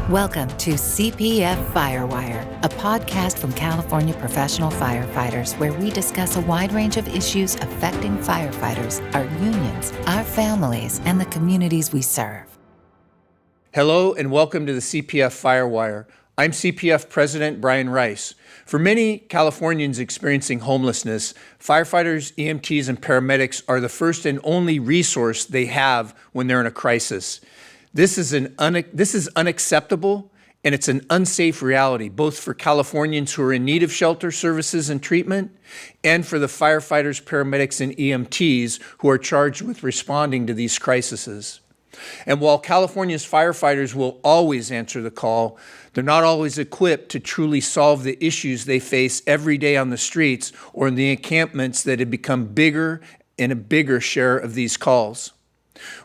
Welcome to CPF Fire Wire, a podcast from California professional firefighters where we discuss a wide range of issues affecting firefighters, our unions, our families, and the communities we serve. Hello and welcome to the CPF Fire Wire. I'm CPF President Brian Rice. For many Californians experiencing homelessness, firefighters, EMTs, and paramedics are the first and only resource they have when they're in a crisis. This is unacceptable, and it's an unsafe reality, both for Californians who are in need of shelter services and treatment, and for the firefighters, paramedics, and EMTs who are charged with responding to these crises. And while California's firefighters will always answer the call, they're not always equipped to truly solve the issues they face every day on the streets or in the encampments that have become bigger and a bigger share of these calls.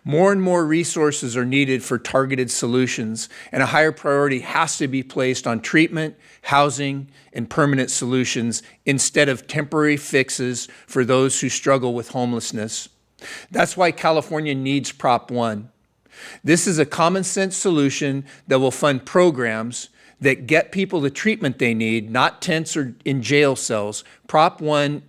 More and more resources are needed for targeted solutions, and a higher priority has to be placed on treatment, housing, and permanent solutions instead of temporary fixes for those who struggle with homelessness. That's why California needs Prop 1. This is a common sense solution that will fund programs that get people the treatment they need, not tents or in jail cells. Prop 1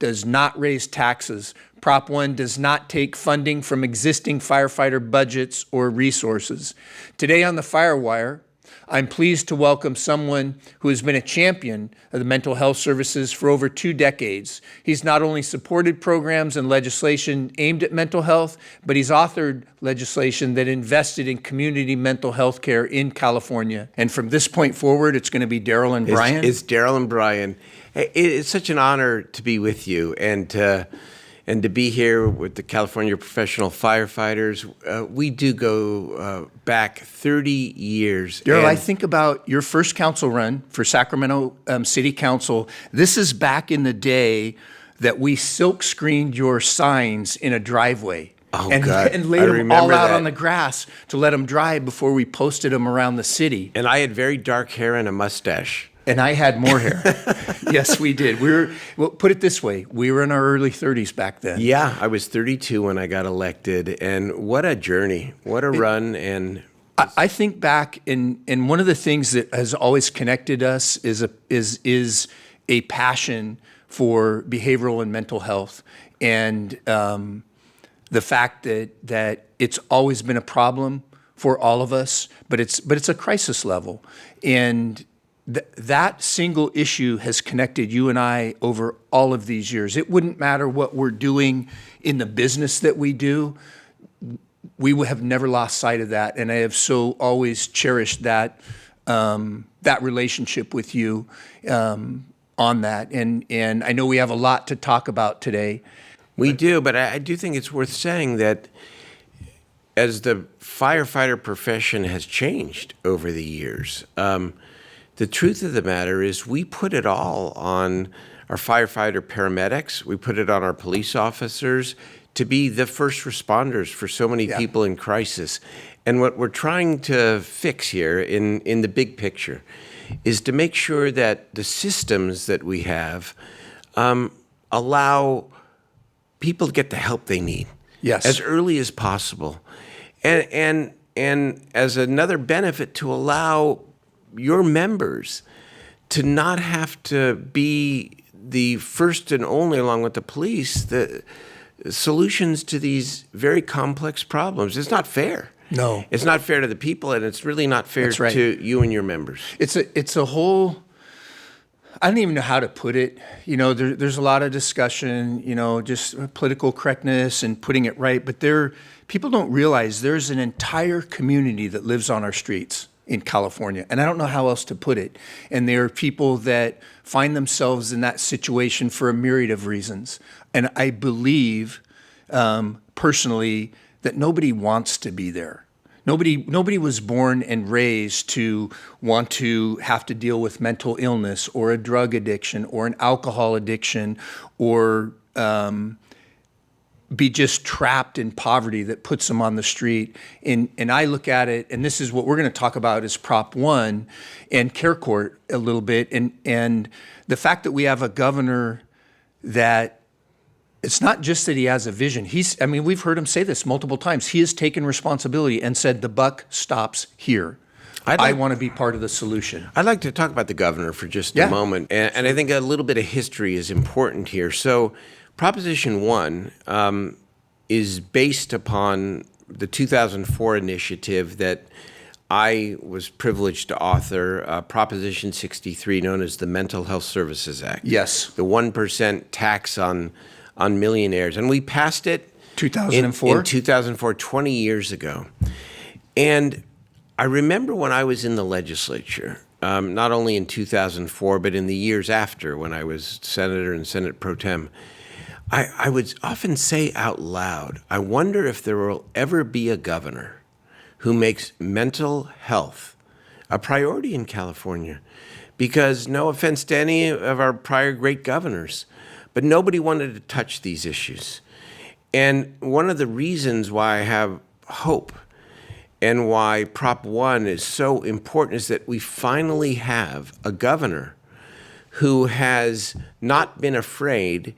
does not raise taxes. Prop 1 does not take funding from existing firefighter budgets or resources. Today on the Firewire, I'm pleased to welcome someone who has been a champion of the mental health services for over 2 decades. He's not only supported programs and legislation aimed at mental health, but he's authored legislation that invested in community mental health care in California. And from this point forward, it's going to be Darrell and Brian. It's Darrell and Brian. It's such an honor to be with you and to be here with the California professional firefighters. We do go back 30 years. Darrell, I think about your first council run for Sacramento City Council. This is back in the day that we silk screened your signs in a driveway. And laid them all out on the grass to let them dry before we posted them around the city. And I had very dark hair and a mustache. And I had more hair. Yes, we did. Well, put it this way. We were in our early 30s back then. Yeah, I was 32 when I got elected. And what a journey. What a run. And I think back, and one of the things that has always connected us is a passion for behavioral and mental health. And the fact that it's always been a problem for all of us, but it's a crisis level. And that single issue has connected you and I over all of these years. It wouldn't matter what we're doing in the business that we do. We have never lost sight of that, and I have so always cherished that relationship with you on that. And I know we have a lot to talk about today. We do, but I do think it's worth saying that as the firefighter profession has changed over the years, the truth of the matter is we put it all on our firefighter paramedics. We put it on our police officers to be the first responders for so many people in crisis. And what we're trying to fix here in the big picture is to make sure that the systems that we have allow people to get the help they need as early as possible. And as another benefit, to allow your members to not have to be the first and only, along with the police, the solutions to these very complex problems. It's not fair. No. It's not fair to the people, and it's really not fair to you and your members. It's a whole, I don't even know how to put it. You know, there's a lot of discussion, just political correctness and putting it right, but people don't realize there's an entire community that lives on our streets in California, and I don't know how else to put it. And there are people that find themselves in that situation for a myriad of reasons. And I believe, personally, that nobody wants to be there. Nobody was born and raised to want to have to deal with mental illness or a drug addiction or an alcohol addiction or be just trapped in poverty that puts them on the street. And I look at it, and this is what we're going to talk about is Prop 1 and Care Court a little bit. And the fact that we have a governor that It's not just that he has a vision. We've heard him say this multiple times. He has taken responsibility and said, the buck stops here. I want to be part of the solution. I'd like to talk about the governor for just a moment. And I think a little bit of history is important here. So Proposition 1 is based upon the 2004 initiative that I was privileged to author, Proposition 63, known as the Mental Health Services Act. Yes. The 1% tax on millionaires. And we passed it 2004? in 2004, 20 years ago. And I remember when I was in the legislature, not only in 2004, but in the years after when I was senator and Senate pro tem, I would often say out loud, I wonder if there will ever be a governor who makes mental health a priority in California. Because no offense to any of our prior great governors, but nobody wanted to touch these issues. And one of the reasons why I have hope and why Prop 1 is so important is that we finally have a governor who has not been afraid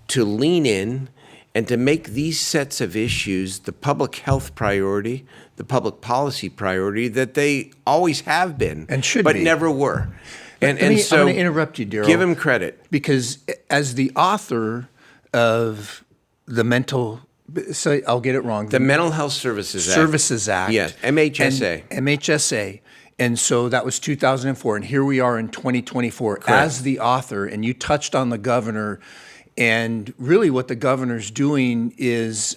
to lean in and to make these sets of issues the public health priority, the public policy priority that they always have been, and should but be. never were. I'm going to interrupt you, Darrell. Give him credit. Because as the author of the I'll get it wrong. The Mental Health Services Act. Yes, MHSA. MHSA. And so that was 2004. And here we are in 2024 as the author. And you touched on the governor. And really what the governor's doing is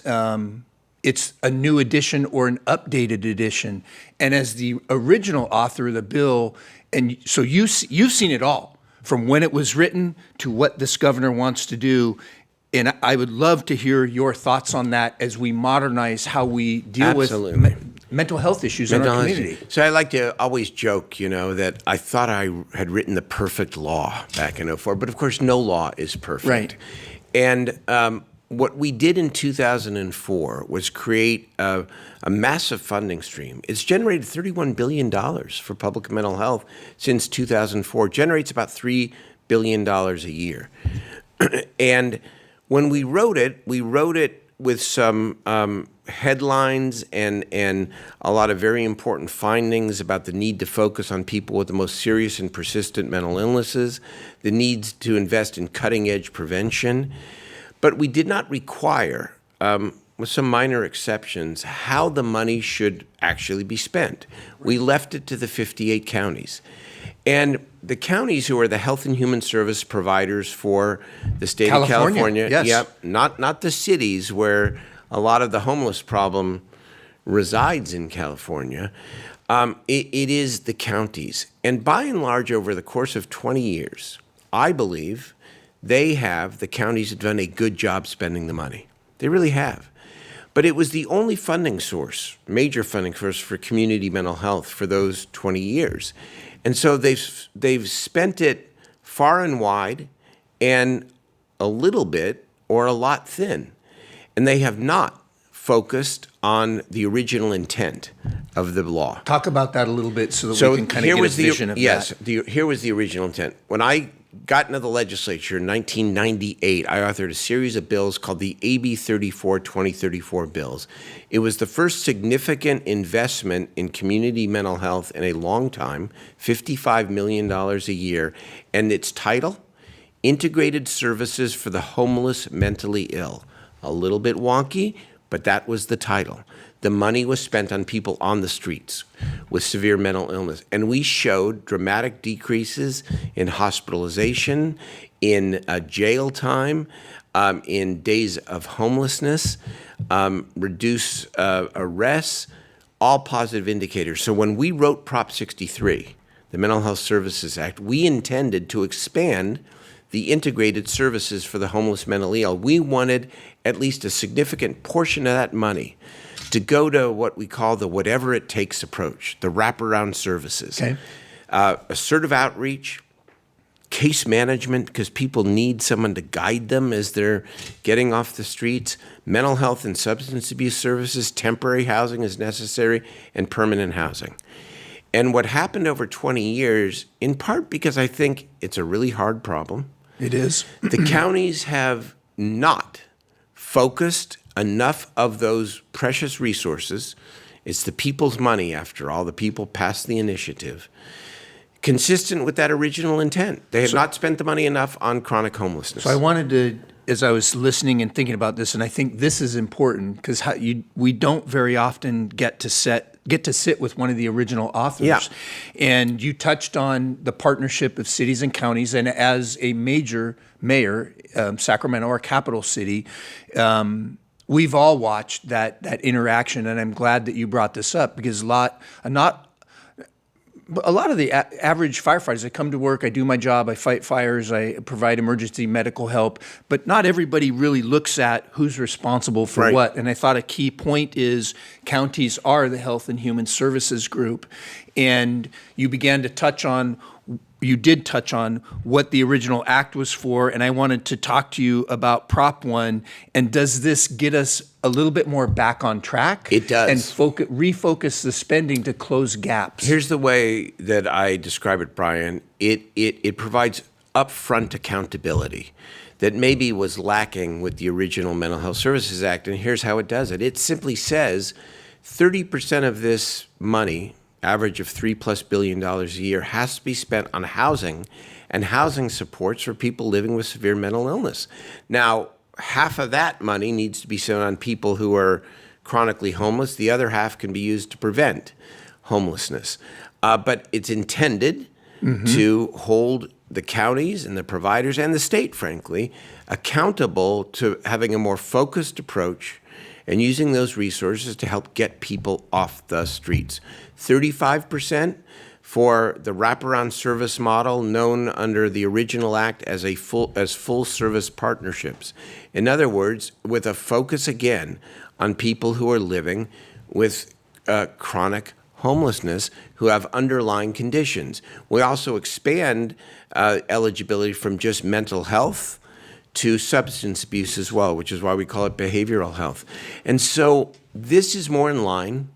it's a new edition or an updated edition. And as the original author of the bill, and so you've seen it all, from when it was written to what this governor wants to do. And I would love to hear your thoughts on that as we modernize how we deal with mental health issues in our community. So I like to always joke, that I thought I had written the perfect law back in 2004, but of course no law is perfect. Right. And what we did in 2004 was create a massive funding stream. It's generated $31 billion for public mental health since 2004. Generates about $3 billion a year. And when we wrote it with some headlines and a lot of very important findings about the need to focus on people with the most serious and persistent mental illnesses, the needs to invest in cutting-edge prevention. But we did not require, with some minor exceptions, how the money should actually be spent. We left it to the 58 counties. And the counties who are the health and human service providers for the state of California, yes. Yep, not the cities where a lot of the homeless problem resides in California. It is the counties. And by and large, over the course of 20 years, I believe the counties have done a good job spending the money. They really have. But it was the only funding source, major funding source for community mental health for those 20 years. And so they've spent it far and wide and a little bit or a lot thin. And they have not focused on the original intent of the law. Talk about that a little bit so that we can kind of get a vision of that. Yes, here was the original intent. When I got into the legislature in 1998, I authored a series of bills called the AB 34 2034 bills. It was the first significant investment in community mental health in a long time, $55 million a year. And its title, Integrated Services for the Homeless Mentally Ill. A little bit wonky, but that was the title. The money was spent on people on the streets with severe mental illness. And we showed dramatic decreases in hospitalization, in jail time, in days of homelessness, reduced arrests, all positive indicators. So when we wrote Prop 63, the Mental Health Services Act, we intended to expand the integrated services for the homeless mentally ill. We wanted at least a significant portion of that money to go to what we call the whatever it takes approach, the wraparound services. Okay. Assertive outreach, case management, because people need someone to guide them as they're getting off the streets, mental health and substance abuse services, temporary housing is necessary, and permanent housing. And what happened over 20 years, in part because I think it's a really hard problem, it is. the counties have not focused enough of those precious resources. It's the people's money, after all. The people passed the initiative, consistent with that original intent. They had not spent the money enough on chronic homelessness. So I wanted to, as I was listening and thinking about this, and I think this is important because we don't very often get to sit with one of the original authors. Yeah. And you touched on the partnership of cities and counties, and as a major mayor, Sacramento, our capital city, we've all watched that interaction, and I'm glad that you brought this up because a lot of the average firefighters, I come to work, I do my job, I fight fires, I provide emergency medical help, but not everybody really looks at who's responsible for what. And I thought a key point is counties are the Health and Human Services group. And you did touch on what the original act was for, and I wanted to talk to you about Prop 1. And does this get us a little bit more back on track? It does. And refocus the spending to close gaps. Here's the way that I describe it, Brian. It provides upfront accountability that maybe was lacking with the original Mental Health Services Act, and here's how it does it. It simply says 30% of this money, average of $3+ billion a year, has to be spent on housing and housing supports for people living with severe mental illness. Now, half of that money needs to be spent on people who are chronically homeless. The other half can be used to prevent homelessness. But it's intended to hold the counties and the providers and the state, frankly, accountable to having a more focused approach and using those resources to help get people off the streets. 35% for the wraparound service model known under the original act as full service partnerships. In other words, with a focus again on people who are living with chronic homelessness who have underlying conditions. We also expand eligibility from just mental health to substance abuse as well, which is why we call it behavioral health. And so this is more in line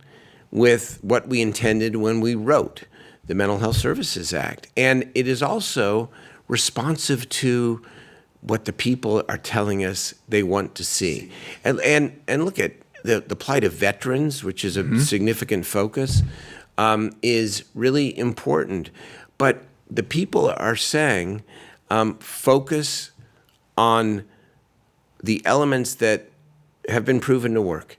with what we intended when we wrote the Mental Health Services Act. And it is also responsive to what the people are telling us they want to see. And look at the plight of veterans, which is a significant focus, is really important. But the people are saying focus on the elements that have been proven to work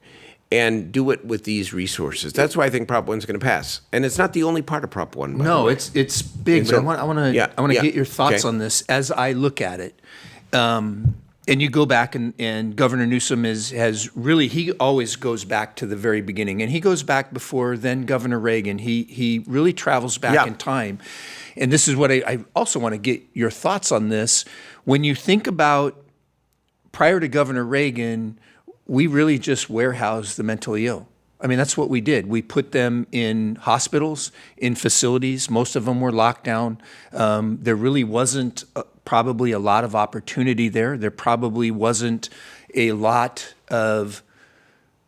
and do it with these resources. That's why I think Prop 1 is going to pass. And it's not the only part of Prop 1. No, it's big, but I want to get your thoughts on this as I look at it. And you go back and Governor Newsom has really, he always goes back to the very beginning. And he goes back before then Governor Reagan. He really travels back in time. And this is what I also want to get your thoughts on this. When you think about prior to Governor Reagan, we really just warehoused the mentally ill. I mean, that's what we did. We put them in hospitals, in facilities. Most of them were locked down. There really wasn't probably a lot of opportunity there. There probably wasn't a lot of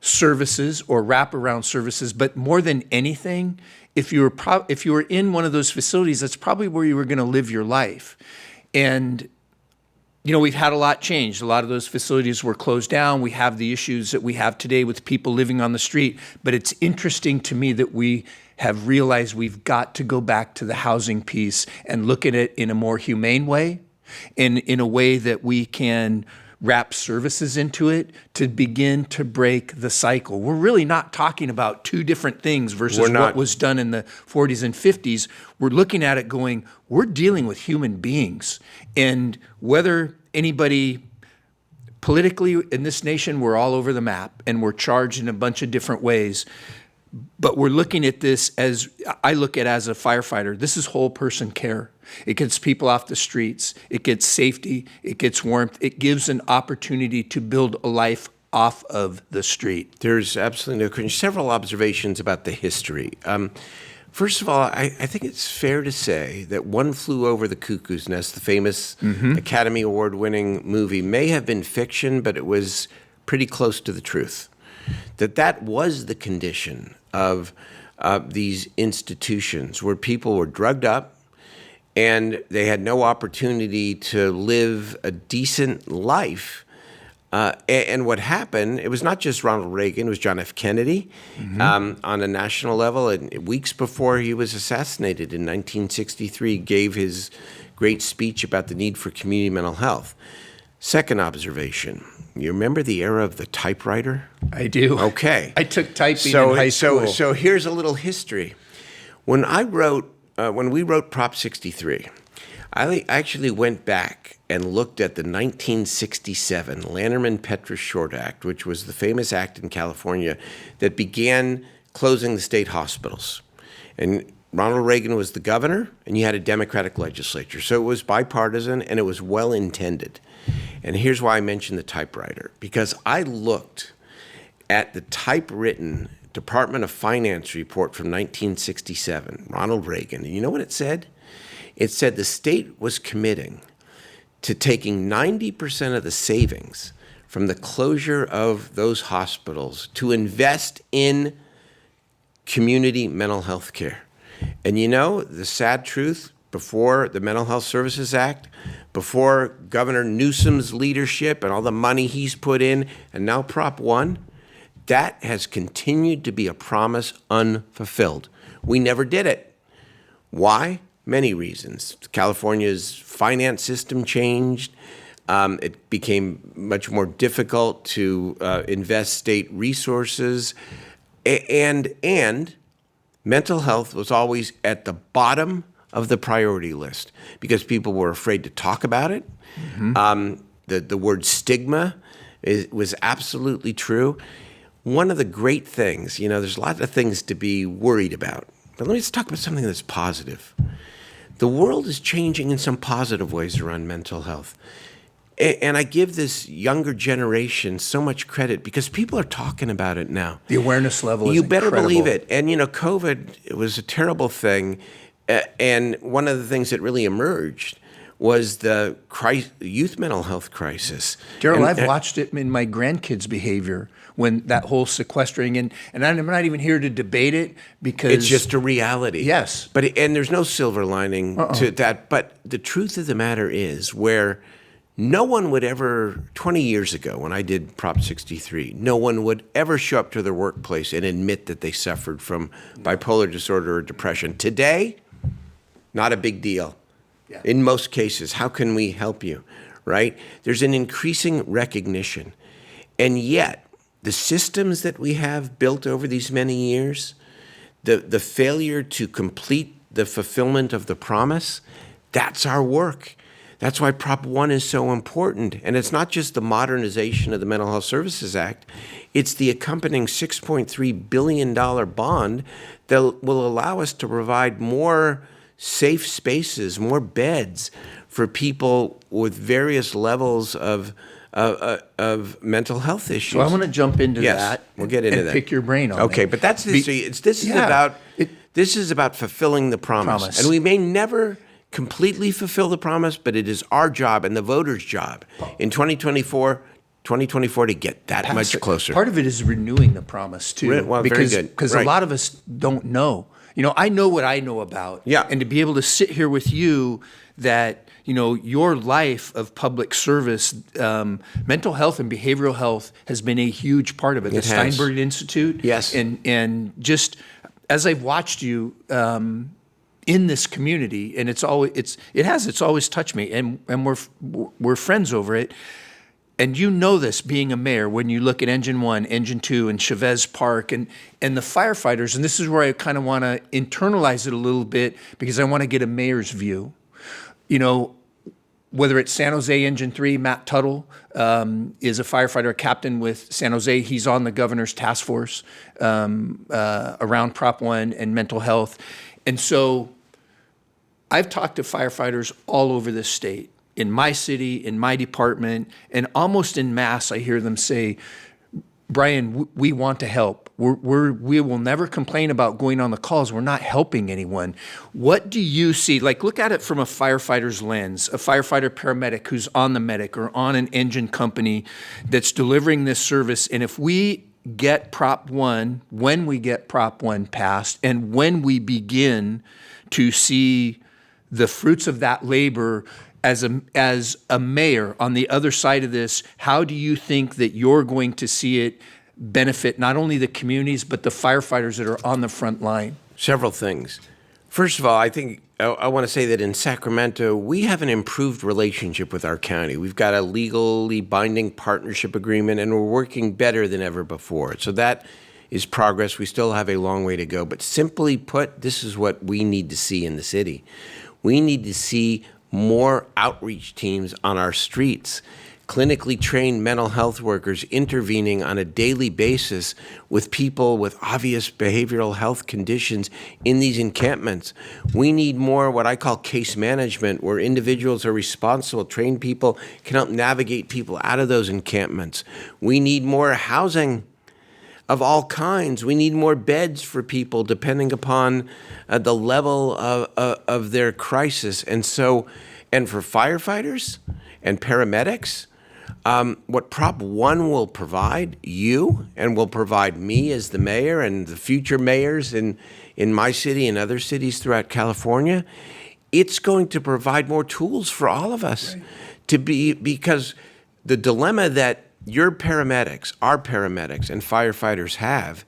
services or wraparound services. But more than anything, if you were in one of those facilities, that's probably where you were going to live your life. And you know, we've had a lot changed. A lot of those facilities were closed down. We have the issues that we have today with people living on the street. But it's interesting to me that we have realized we've got to go back to the housing piece and look at it in a more humane way, and in a way that we can wrap services into it to begin to break the cycle. We're really not talking about two different things versus what was done in the 40s and 50s. We're looking at it going, we're dealing with human beings. And whether anybody politically in this nation, we're all over the map and we're charged in a bunch of different ways. But we're looking at this as, I look at as a firefighter, this is whole person care. It gets people off the streets. It gets safety. It gets warmth. It gives an opportunity to build a life off of the street. There's absolutely no question. Several observations about the history. First of all, I think it's fair to say that One Flew Over the Cuckoo's Nest, the famous Academy Award-winning movie, may have been fiction, but it was pretty close to the truth. That was the condition of these institutions where people were drugged up and they had no opportunity to live a decent life And what happened, it was not just Ronald Reagan, it was John F. Kennedy on a national level. And weeks before he was assassinated in 1963, gave his great speech about the need for community mental health. Second observation, you remember the era of the typewriter? I do. Okay. I took typing in high school. So here's a little history. When we wrote Prop 63, I actually went back and looked at the 1967 Lanterman-Petra Short Act, which was the famous act in California that began closing the state hospitals. And Ronald Reagan was the governor, and you had a Democratic legislature. So it was bipartisan, and it was well-intended. And here's why I mentioned the typewriter, because I looked at the typewritten Department of Finance report from 1967, Ronald Reagan, and you know what it said? It said the state was committing to taking 90% of the savings from the closure of those hospitals to invest in community mental health care. And you know, the sad truth, before the Mental Health Services Act, before Governor Newsom's leadership and all the money he's put in, and now Prop 1, that has continued to be a promise unfulfilled. We never did it. Why? Many reasons. California's finance system changed. It became much more difficult to invest state resources. And mental health was always at the bottom of the priority list because people were afraid to talk about it. The word stigma was absolutely true. One of the great things, there's a lot of things to be worried about, but let's talk about something that's positive. The world is changing in some positive ways around mental health. And I give this younger generation so much credit because people are talking about it now. The awareness level is incredible. You better believe it. And, COVID, it was a terrible thing. And one of the things that really emerged was the youth mental health crisis. Darrell, I've watched it in my grandkids' behavior when that whole sequestering, and I'm not even here to debate it because it's just a reality. Yes. And there's no silver lining to that. But the truth of the matter is where no one would ever, 20 years ago when I did Prop 63, no one would ever show up to their workplace and admit that they suffered from bipolar disorder or depression. Today, not a big deal. Yeah. In most cases, how can we help you, right? There's an increasing recognition. And yet, the systems that we have built over these many years, the failure to complete the fulfillment of the promise, that's our work. That's why Prop 1 is so important. And it's not just the modernization of the Mental Health Services Act. It's the accompanying $6.3 billion bond that will allow us to provide more safe spaces, more beds for people with various levels of mental health issues. So I want to jump into that. We'll get into and that. Pick your brain on Okay, it. but that's this is about fulfilling the promise. And we may never completely fulfill the promise, but it is our job and the voters' job in 2024 to get that much closer. Part of it is renewing the promise too. Well, because, very good. Because a lot of us don't know. I know what I know about. Yeah. And to be able to sit here with you that, your life of public service, mental health and behavioral health has been a huge part of it. The Steinberg Institute. Yes. And just as I've watched you in this community, and it's always touched me, and we're friends over it. And this being a mayor, when you look at Engine 1, Engine 2, and Chavez Park, and the firefighters, and this is where I kind of want to internalize it a little bit because I want to get a mayor's view. Whether it's San Jose Engine 3, Matt Tuttle is a firefighter, a captain with San Jose. He's on the governor's task force around Prop 1 and mental health. And so I've talked to firefighters all over this state. In my city, in my department, and almost en masse, I hear them say, Brian, we want to help. We will never complain about going on the calls. We're not helping anyone. What do you see? Look at it from a firefighter's lens, a firefighter paramedic who's on the medic or on an engine company that's delivering this service. And if we get Prop 1, when we get Prop 1 passed, and when we begin to see the fruits of that labor as a mayor on the other side of this, how do you think that you're going to see it benefit not only the communities, but the firefighters that are on the front line? Several things. First of all, I think I want to say that in Sacramento, we have an improved relationship with our county. We've got a legally binding partnership agreement, and we're working better than ever before. So that is progress. We still have a long way to go. But simply put, this is what we need to see in the city. We need to see more outreach teams on our streets, clinically trained mental health workers intervening on a daily basis with people with obvious behavioral health conditions in these encampments. We need more what I call case management, where individuals are responsible, trained people can help navigate people out of those encampments. We need more housing of all kinds. We need more beds for people depending upon the level of their crisis. And for firefighters and paramedics, what Prop 1 will provide you and will provide me as the mayor and the future mayors in my city and other cities throughout California, it's going to provide more tools for all of us because the dilemma that your paramedics, our paramedics, and firefighters have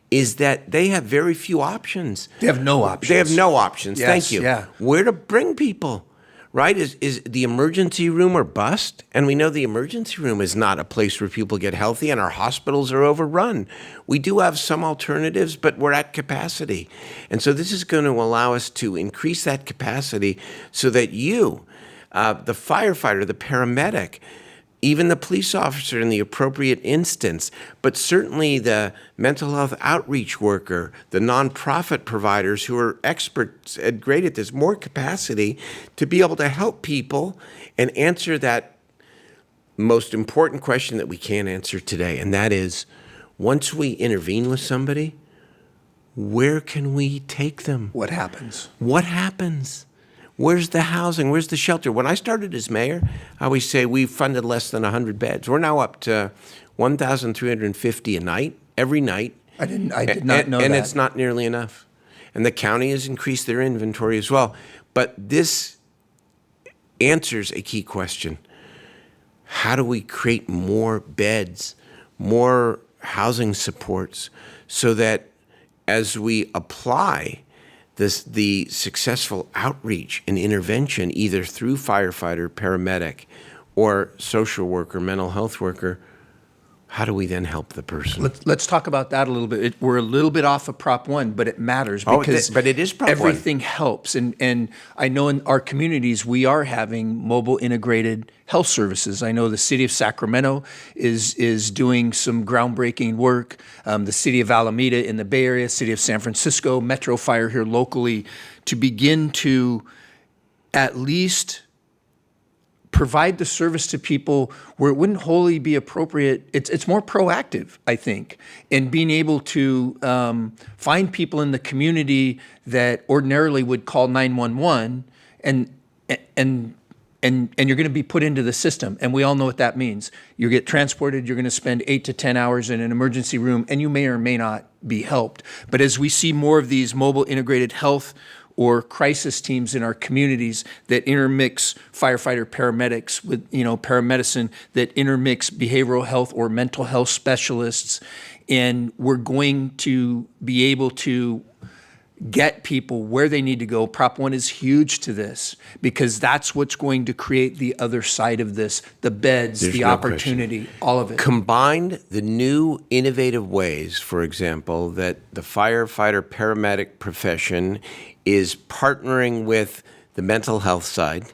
is that they have very few options. They have no options. They have no options. Yes, Thank you. yeah. Where to bring people, right? Is the emergency room or bust? And we know the emergency room is not a place where people get healthy, and our hospitals are overrun. We do have some alternatives, but we're at capacity. And so this is going to allow us to increase that capacity so that you, the firefighter, the paramedic, even the police officer in the appropriate instance, but certainly the mental health outreach worker, the nonprofit providers who are experts and great at this, more capacity to be able to help people and answer that most important question that we can't answer today. And that is, once we intervene with somebody, where can we take them? What happens? What happens? Where's the housing? Where's the shelter? When I started as mayor, I always say we funded less than 100 beds. We're now up to 1,350 a night, every night. I did not know that. And it's not nearly enough. And the county has increased their inventory as well. But this answers a key question. How do we create more beds, more housing supports, so that as we apply the successful outreach and intervention, either through firefighter, paramedic, or social worker, mental health worker, how do we then help the person? Let's talk about that a little bit. We're a little bit off of Prop 1, but it matters because but it is Prop 1. Everything helps. And I know in our communities, we are having mobile integrated health services. I know the city of Sacramento is doing some groundbreaking work. The city of Alameda in the Bay Area, city of San Francisco, Metro Fire here locally, to begin to at least provide the service to people where it wouldn't wholly be appropriate. It's more proactive, I think, in being able to find people in the community that ordinarily would call 911 and you're going to be put into the system. And we all know what that means. You get transported, you're going to spend 8 to 10 hours in an emergency room, and you may or may not be helped. But as we see more of these mobile integrated health or crisis teams in our communities that intermix firefighter paramedics with, paramedicine, that intermix behavioral health or mental health specialists, and we're going to be able to get people where they need to go. Prop 1 is huge to this because that's what's going to create the other side of this, the beds, the opportunity, all of it. Combined the new innovative ways, for example, that the firefighter paramedic profession is partnering with the mental health side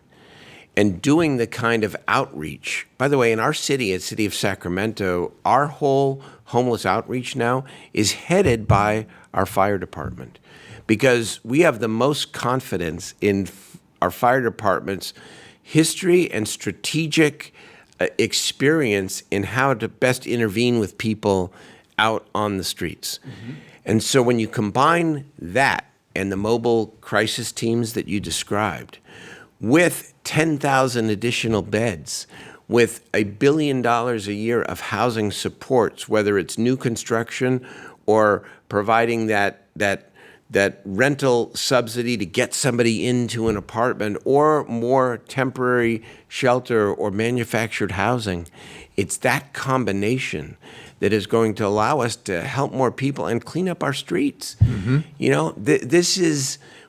and doing the kind of outreach. By the way, in our city, at City of Sacramento, our whole homeless outreach now is headed by our fire department, because we have the most confidence in our fire department's history and strategic experience in how to best intervene with people out on the streets. Mm-hmm. And so when you combine that and the mobile crisis teams that you described with 10,000 additional beds, with $1 billion a year of housing supports, whether it's new construction or providing that that rental subsidy to get somebody into an apartment or more temporary shelter or manufactured housing. It's that combination that is going to allow us to help more people and clean up our streets. You know,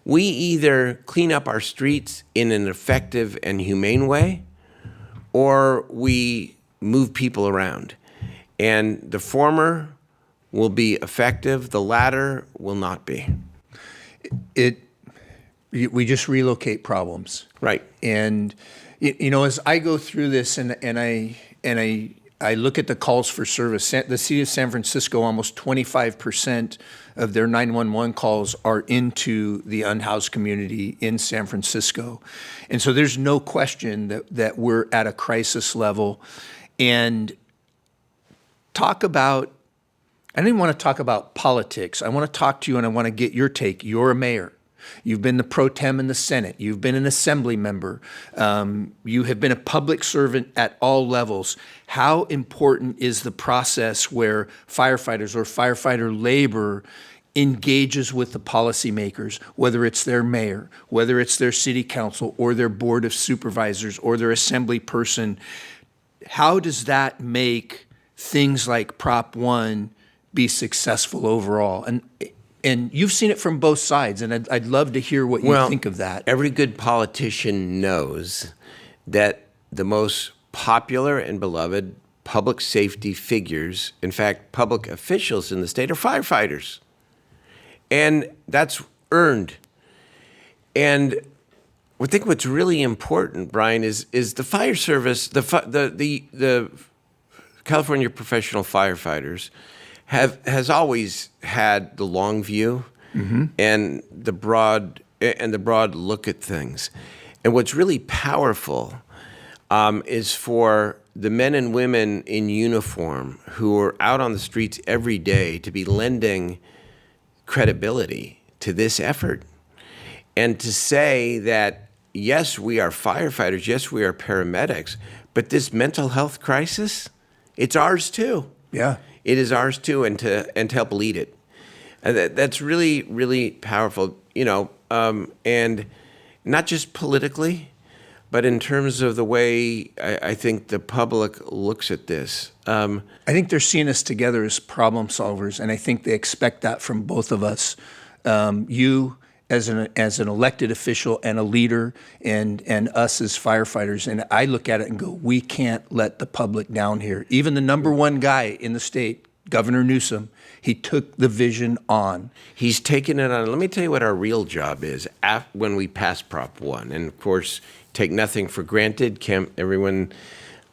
we either clean up our streets in an effective and humane way, or we move people around. And the former will be effective, the latter will not be. We just relocate problems. Right. And, you know, as I go through this and I look at the calls for service, the city of San Francisco, almost 25% of their 911 calls are into the unhoused community in San Francisco. And so there's no question that we're at a crisis level. And I didn't want to talk about politics. I want to talk to you and I want to get your take. You're a mayor. You've been the pro tem in the Senate. You've been an assembly member. You have been a public servant at all levels. How important is the process where firefighters or firefighter labor engages with the policymakers, whether it's their mayor, whether it's their city council or their board of supervisors or their assembly person? How does that make things like Prop 1 be successful overall? And you've seen it from both sides, and I'd love to hear what you think of that. Every good politician knows that the most popular and beloved public safety figures, in fact, public officials in the state, are firefighters. And that's earned. And I think what's really important, Brian, is the fire service, the California professional firefighters has always had the long view and the broad look at things. And what's really powerful is for the men and women in uniform who are out on the streets every day to be lending credibility to this effort and to say that, yes, we are firefighters, yes, we are paramedics, but this mental health crisis, it's ours too. Yeah. It is ours too, and to help lead it. And that's really, really powerful, you know, and not just politically, but in terms of the way I think the public looks at this. I think they're seeing us together as problem solvers, and I think they expect that from both of us. You as an elected official and a leader, and us as firefighters. And I look at it and go, we can't let the public down here. Even the number one guy in the state, Governor Newsom, he took the vision on. He's taken it on. Let me tell you what our real job is when we pass Prop 1. And of course, take nothing for granted. Everyone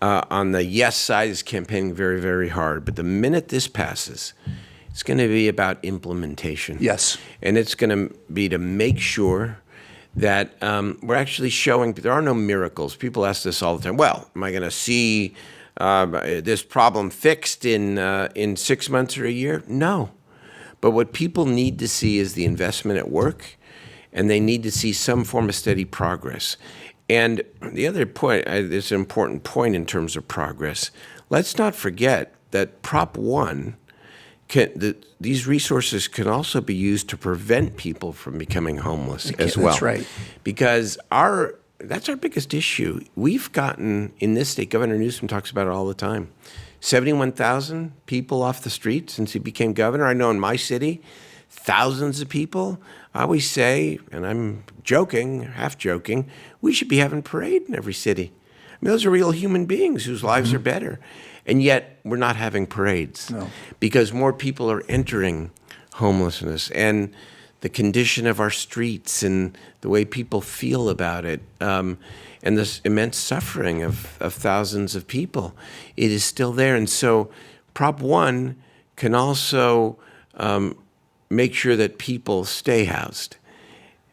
on the yes side is campaigning very, very hard. But the minute this passes, it's going to be about implementation. Yes. And it's going to be to make sure that we're actually showing there are no miracles. People ask this all the time. Well, am I going to see this problem fixed in 6 months or a year? No. But what people need to see is the investment at work, and they need to see some form of steady progress. And the other point, it's an important point in terms of progress. Let's not forget that Prop 1, these resources can also be used to prevent people from becoming homeless as well. That's right. Because that's our biggest issue. We've gotten, in this state, Governor Newsom talks about it all the time, 71,000 people off the street since he became governor. I know in my city, thousands of people. I always say, and I'm joking, half joking, we should be having a parade in every city. I mean, those are real human beings whose lives are better. And yet we're not having parades because more people are entering homelessness, and the condition of our streets and the way people feel about it, and this immense suffering of thousands of people, it is still there. And so Prop 1 can also make sure that people stay housed.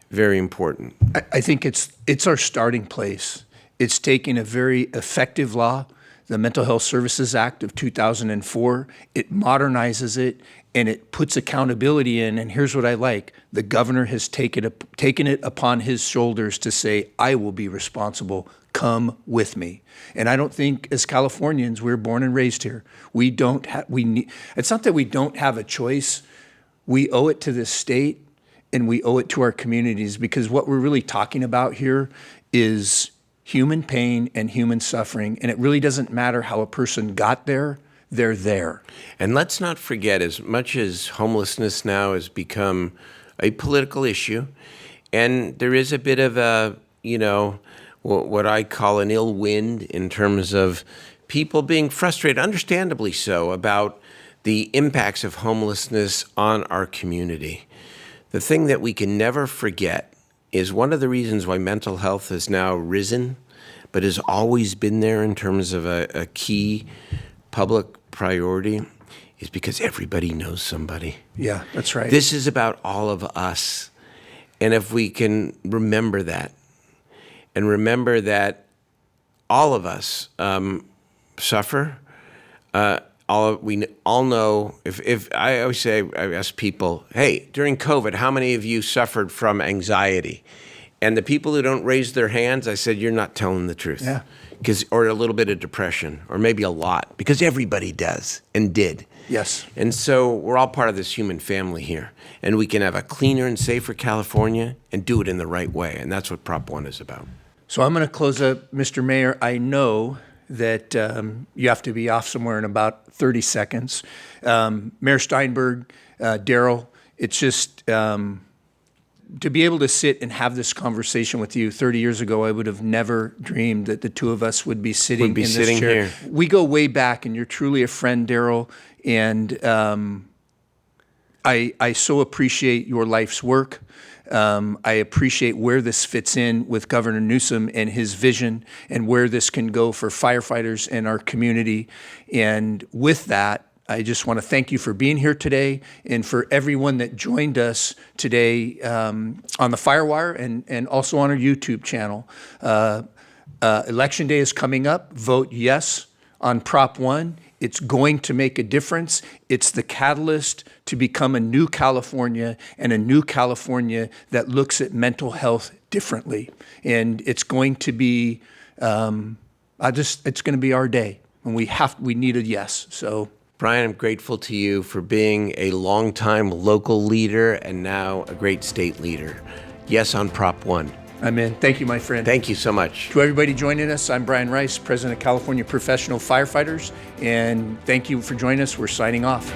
Very important. I think it's our starting place. It's taking a very effective law, the Mental Health Services Act of 2004, it modernizes it, and it puts accountability in. And here's what I like. The governor has taken it upon his shoulders to say, I will be responsible. Come with me. And I don't think as Californians, we're born and raised here. It's not that we don't have a choice. We owe it to this state and we owe it to our communities, because what we're really talking about here is human pain and human suffering, and it really doesn't matter how a person got there, they're there. And let's not forget, as much as homelessness now has become a political issue, and there is a bit of a, what I call an ill wind in terms of people being frustrated, understandably so, about the impacts of homelessness on our community. The thing that we can never forget is one of the reasons why mental health has now risen, but has always been there in terms of a key public priority, is because everybody knows somebody. Yeah, that's right. This is about all of us. And if we can remember that, and remember that all of us suffer, we all know, if I always say, I ask people, hey, during COVID, how many of you suffered from anxiety? And the people who don't raise their hands, I said, you're not telling the truth. Yeah. Or a little bit of depression, or maybe a lot, because everybody does and did. Yes. And so we're all part of this human family here. And we can have a cleaner and safer California and do it in the right way. And that's what Prop 1 is about. So I'm going to close up, Mr. Mayor. I know that you have to be off somewhere in about 30 seconds. Mayor Steinberg, Darrell, it's just to be able to sit and have this conversation with you. 30 years ago, I would have never dreamed that the two of us would be sitting in this chair. Here. We go way back, and you're truly a friend, Darrell, and I so appreciate your life's work. I appreciate where this fits in with Governor Newsom and his vision, and where this can go for firefighters and our community. And with that, I just want to thank you for being here today, and for everyone that joined us today on the Firewire and also on our YouTube channel. Election day is coming up. Vote yes on Prop 1. It's going to make a difference. It's the catalyst to become a new California, and a new California that looks at mental health differently. And it's going to be, it's going to be our day, and we need a yes. So, Brian, I'm grateful to you for being a longtime local leader and now a great state leader. Yes on Prop 1. I'm in. Thank you, my friend. Thank you so much. To everybody joining us, I'm Brian Rice, President of California Professional Firefighters, and thank you for joining us. We're signing off.